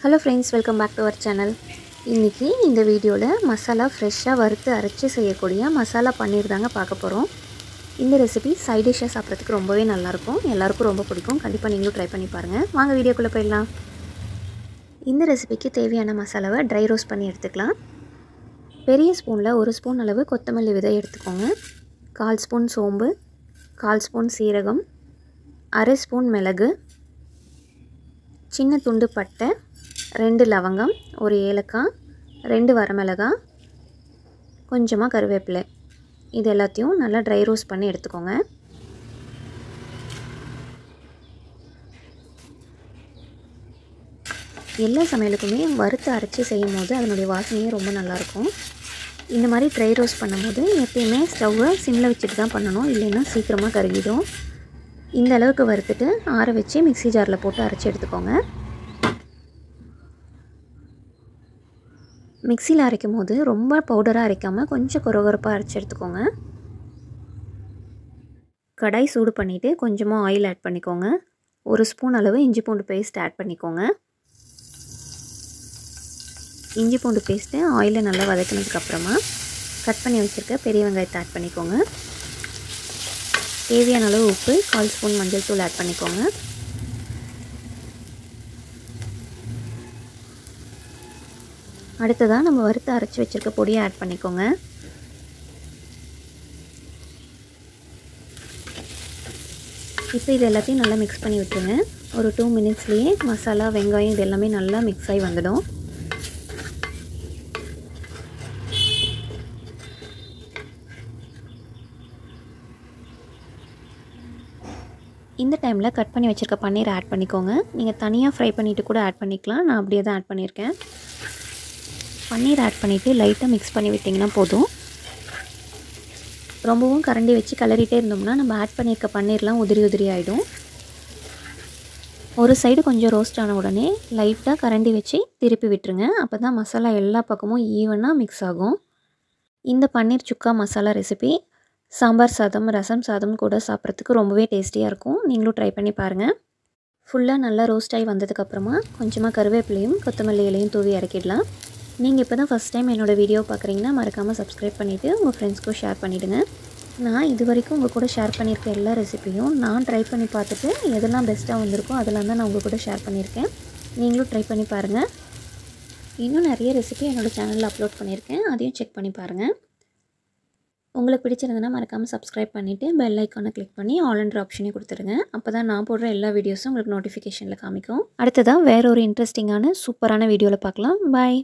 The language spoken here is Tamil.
Hello friends, welcome back to our channel. இன்னைக்கு இந்த வீடியோல மசாலா ஃப்ரெஷ்ஷா வறுத்து அரைச்சு செய்யக்கூடிய மசாலா பன்னீர் தாங்க பார்க்க போறோம். இந்த ரெசிபி சைடு டிஷ்ஷா சாப்பிடுறதுக்கு ரொம்பவே நல்லா இருக்கும். எல்லாருக்கும் ரொம்ப பிடிக்கும். கண்டிப்பா நீங்களும் ட்ரை பண்ணி பாருங்க. வாங்க வீடியோக்குள்ள போய்டலாம். இந்த ரெசிபிக்கு தேவையான மசாலாவை ட்ரை ரோஸ்ட் பண்ணி எடுத்துக்கலாம். பெரிய ஸ்பூன்ல 1 ஸ்பூன் அளவு கொத்தமல்லி விதை எடுத்துக்கோங்க. 1/4 ஸ்பூன் சோம்பு, 1/4 ஸ்பூன் சீரகம், 1/2 ஸ்பூன் மிளகு, சின்ன துண்டு பட்டை, 2 லவங்கம், 1 ஏலக்காய், 2 வரமிளகாய், கொஞ்சமா கறிவேப்பிலை. இது எல்லாத்தையும் நல்லா ட்ரை ரோஸ்ட் பண்ணி எடுத்துக்கோங்க. எல்லா சமையலுக்குமே வறுத்து அரைச்சு செய்யும்போது அதனுடைய வாசனையே ரொம்ப நல்லா இருக்கும். இந்த மாதிரி ட்ரை ரோஸ்ட் பண்ணும்போது எப்பயுமே ஸ்டவ்வை சிம்ல வச்சுட்டு தான் பண்ணணும், இல்லைன்னா சீக்கிரமா கருகிடும். இந்த அளவுக்கு வறுத்துட்டு ஆற வச்சு மிக்ஸி ஜாரில் போட்டு அரைச்சி எடுத்துக்கோங்க. மிக்ஸியில் அரைக்கும் போது ரொம்ப பவுடராக அரைக்காமல் கொஞ்சம் கொரகொரப்பாக அரைச்சி எடுத்துக்கோங்க. கடாய் சூடு பண்ணிவிட்டு கொஞ்சமாக ஆயில் ஆட் பண்ணிக்கோங்க. 1 ஸ்பூன் அளவு இஞ்சி பூண்டு பேஸ்ட் ஆட் பண்ணிக்கோங்க. இஞ்சி பூண்டு பேஸ்ட்டு ஆயிலில் நல்லா வதக்கினதுக்கப்புறமா கட் பண்ணி வச்சுருக்க பெரிய வெங்காயத்தை ஆட் பண்ணிக்கோங்க. தேவையான அளவு உப்பு, 1/4 ஸ்பூன் மஞ்சள் தூள் ஆட் பண்ணிக்கோங்க. அடுத்ததாக நம்ம வறுத்து அரைச்சி வச்சுருக்க பொடியை ஆட் பண்ணிக்கோங்க. இப்போ இது எல்லாத்தையும் நல்லா மிக்ஸ் பண்ணி விட்டுருங்க. ஒரு 2 மினிட்ஸ்லேயே மசாலா, வெங்காயம் இது எல்லாமே நல்லா மிக்ஸ் ஆகி வந்துடும். இந்த டைமில் கட் பண்ணி வச்சுருக்க பன்னீர் ஆட் பண்ணிக்கோங்க. நீங்கள் தனியாக ஃப்ரை பண்ணிவிட்டு கூட ஆட் பண்ணிக்கலாம். நான் அப்படியே தான் ஆட் பண்ணியிருக்கேன். பன்னீர் ஆட் பண்ணிவிட்டு லைட்டாக மிக்ஸ் பண்ணி விட்டிங்கன்னா போதும். ரொம்பவும் கரண்டி வச்சு கிளறிட்டே இருந்தோம்னா நம்ம ஆட் பண்ணியிருக்க பன்னீர்லாம் உதிரி உதிரி ஆகிடும். ஒரு சைடு கொஞ்சம் ரோஸ்ட் ஆன உடனே லைட்டாக கரண்டி வச்சு திருப்பி விட்டுருங்க. அப்போ தான் மசாலா எல்லா பக்கமும் ஈவனாக மிக்ஸ் ஆகும். இந்த பன்னீர் சுக்கா மசாலா ரெசிபி சாம்பார் சாதம், ரசம் சாதம் கூட சாப்பிட்றதுக்கு ரொம்பவே டேஸ்டியாக இருக்கும். நீங்களும் ட்ரை பண்ணி பாருங்கள். ஃபுல்லாக நல்லா ரோஸ்ட் ஆகி வந்ததுக்கப்புறமா கொஞ்சமாக கருவேப்பிலையும் கொத்தமல்லி இலையும் தூவி இறக்கிடலாம். நீங்கள் இப்போ தான் ஃபஸ்ட் டைம் என்னோடய வீடியோ பார்க்குறீங்கன்னா மறக்காமல் சப்ஸ்கிரைப் பண்ணிவிட்டு உங்கள் ஃப்ரெண்ட்ஸ்க்கும் ஷேர் பண்ணிவிடுங்க. நான் இது வரைக்கும் உங்கள் கூட ஷேர் பண்ணியிருக்க எல்லா ரெசிபியும் நான் ட்ரை பண்ணி பார்த்துட்டு எதெல்லாம் பெஸ்ட்டாக வந்திருக்கோ அதெல்லாம் தான் நான் உங்கள் கூட ஷேர் பண்ணியிருக்கேன். நீங்களும் ட்ரை பண்ணி பாருங்கள். இன்னும் நிறைய ரெசிபி என்னோடய சேனலில் அப்லோட் பண்ணியிருக்கேன், அதையும் செக் பண்ணி பாருங்கள். உங்களுக்கு பிடிச்சிருந்ததுன்னா மறக்காமல் சப்ஸ்கிரைப் பண்ணிவிட்டு பெல் ஐக்கானை கிளிக் பண்ணி ஆல்ன்ற ஆப்ஷனே கொடுத்துருங்க. அப்போ தான் நான் போடுற எல்லா வீடியோஸும் உங்களுக்கு நோட்டிஃபிகேஷனில் காமிக்கும். அடுத்ததாக வேற ஒரு இன்ட்ரெஸ்டிங்கான சூப்பரான வீடியோவில் பார்க்கலாம். பாய்.